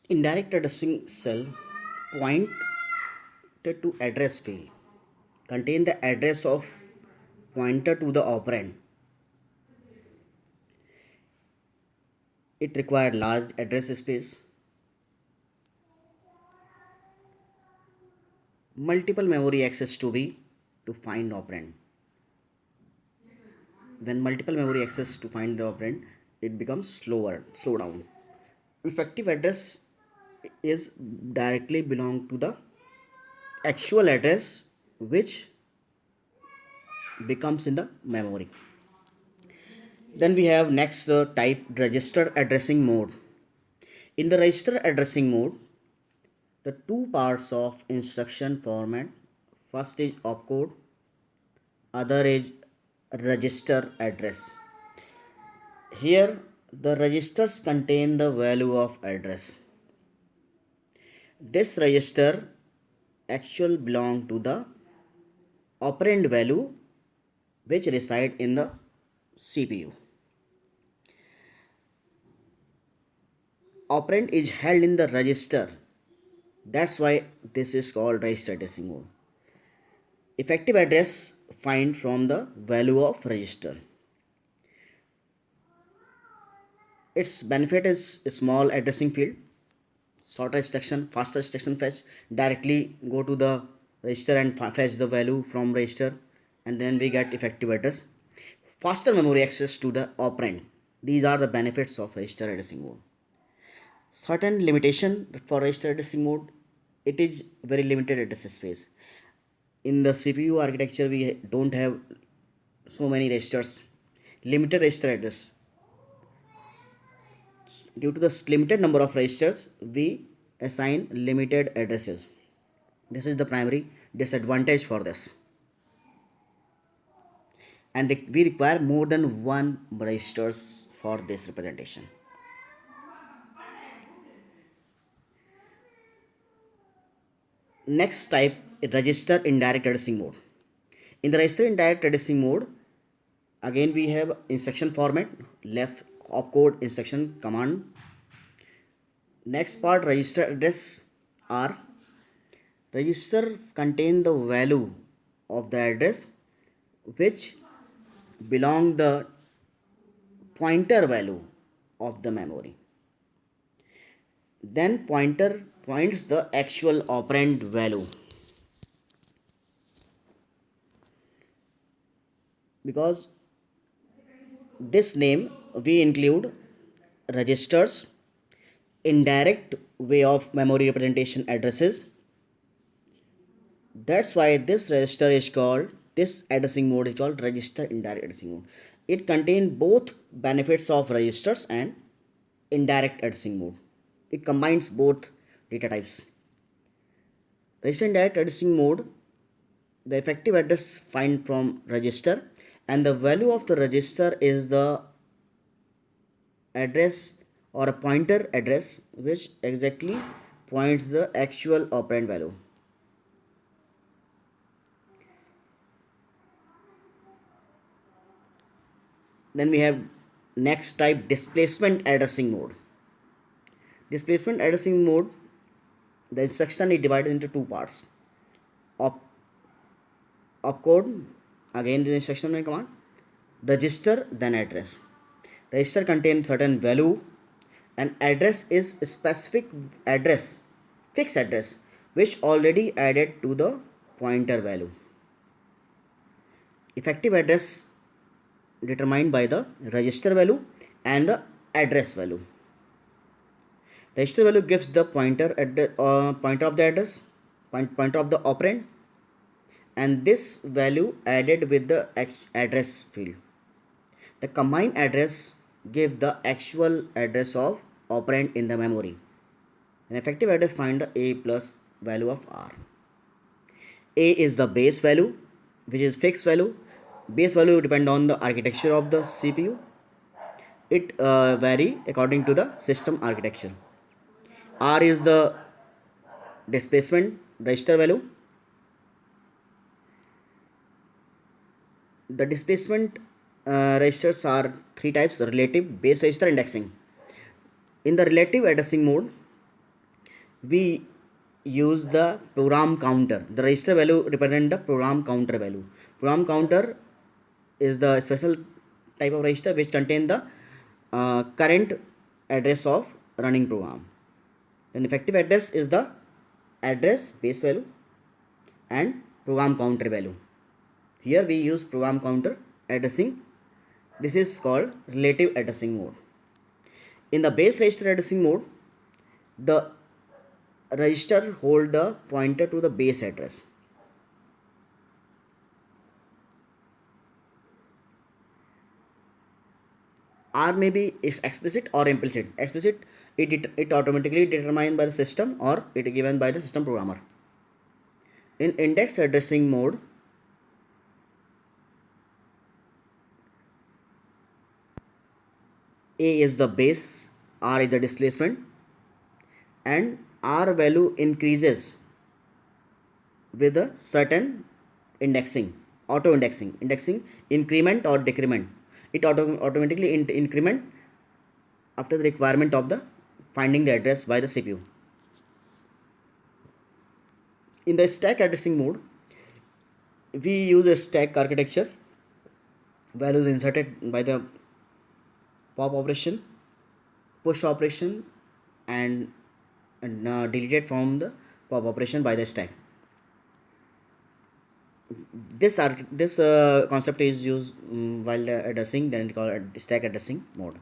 Indirect addressing cell pointed to address field contain the address of pointer to the operand. It requires large address space, multiple memory access to find operand. When multiple memory access to find the operand, it becomes slow down. Effective address is directly belong to the actual address which becomes in the memory. Then we have next type register addressing mode. In the register addressing mode, the two parts of instruction format, first is opcode, other is register address. Here the registers contain the value of address. This register actual belong to the operand value which reside in the CPU. Operand is held in the register. That's why this is called register addressing mode. Effective address find from the value of register. Its benefit is a small addressing field, shorter instruction, faster instruction fetch. Directly go to the register and fetch the value from register, and then we get effective address. Faster memory access to the operand. These are the benefits of register addressing mode. Certain limitation for register addressing mode, it is very limited address space. In the CPU architecture, we don't have so many registers, limited register address. Due to the limited number of registers, we assign limited addresses. This is the primary disadvantage for this. And we require more than one registers for this representation. Next type, register indirect addressing mode. In the register indirect addressing mode, again we have instruction format, left opcode instruction command. Next part, register address are register contain the value of the address which belong the pointer value of the memory. Then pointer points the actual operand value. Because this name we include registers, indirect way of memory representation addresses. That's why this register is called, this addressing mode is called register indirect addressing mode. It contains both benefits of registers and indirect addressing mode. It combines both data types. Register indirect addressing mode, the effective address find from register, and the value of the register is the address or a pointer address which exactly points the actual operand value. Then we have next type, displacement addressing mode. Displacement addressing mode, the instruction is divided into two parts. Opcode, again the instruction and command, register then address. Register contains certain value and address is a specific address, fixed address which already added to the pointer value. Effective address determined by the register value and the address value. Register value gives the pointer of the address, pointer of the operand, and this value added with the address field. The combined address give the actual address of operand in the memory. An effective address find the a plus value of r. A is the base value, which is fixed value. Base value depend on the architecture of the CPU. It vary according to the system architecture. R is the displacement register value. The displacement registers are three types: relative, base register, indexing. In the relative addressing mode, we use the program counter. The register value represent the program counter value. Program counter is the special type of register which contain the current address of running program. Then effective address is the address base value and program counter value. Here we use program counter addressing. This is called relative addressing mode. In the base register addressing mode, the register hold the pointer to the base address. R may be is explicit or implicit. Explicit, it automatically determined by the system, or it given by the system programmer. In index addressing mode, A is the base, R is the displacement, and R value increases with a certain indexing, auto indexing increment or decrement. It automatically increment after the requirement of the finding the address by the CPU. In the stack addressing mode, we use a stack architecture. Values inserted by the pop operation, push operation, and deleted from the pop operation by the stack. This concept is used while addressing, then it called stack addressing mode.